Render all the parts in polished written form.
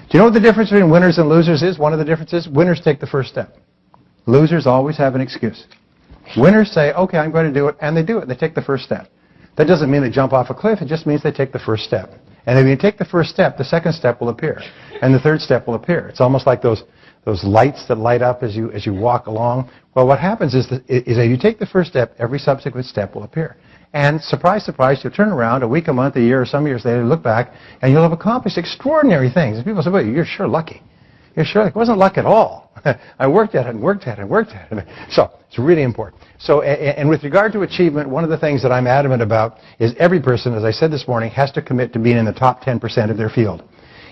Do you know what the difference between winners and losers is? One of the differences, winners take the first step. Losers always have an excuse. Winners say, okay, I'm going to do it, and they do it. They take the first step. That doesn't mean they jump off a cliff. It just means they take the first step. And if you take the first step, the second step will appear, and the third step will appear. It's almost like those lights that light up as you walk along. Well, what happens is that if you take the first step, every subsequent step will appear. And surprise, surprise, you'll turn around a week, a month, a year, or some years later, look back, and you'll have accomplished extraordinary things. And people say, well, you're sure lucky. You're sure lucky. It wasn't luck at all. I worked at it and worked at it and worked at it. So it's really important. So, and with regard to achievement, one of the things that I'm adamant about is every person, as I said this morning, has to commit to being in the top 10% of their field.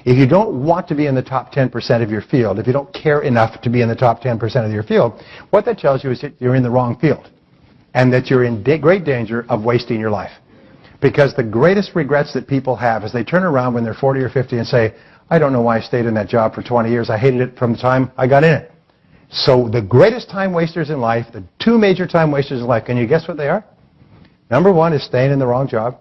If you don't want to be in the top 10% of your field, if you don't care enough to be in the top 10% of your field, what that tells you is that you're in the wrong field and that you're in great danger of wasting your life. Because the greatest regrets that people have is they turn around when they're 40 or 50 and say, I don't know why I stayed in that job for 20 years. I hated it from the time I got in it. So the greatest time wasters in life, the two major time wasters in life, can you guess what they are? Number one is staying in the wrong job.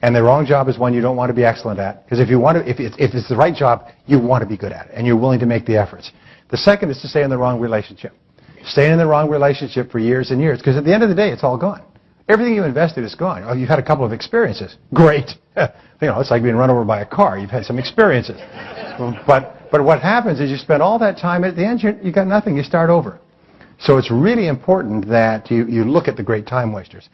And the wrong job is one you don't want to be excellent at. Because if it's the right job, you want to be good at it. And you're willing to make the efforts. The second is to stay in the wrong relationship. Staying in the wrong relationship for years and years. Because at the end of the day, it's all gone. Everything you invested is gone. Oh, you've had a couple of experiences. Great. It's like being run over by a car. You've had some experiences. But what happens is you spend all that time, at the end you got nothing. You start over. So it's really important that you look at the great time wasters.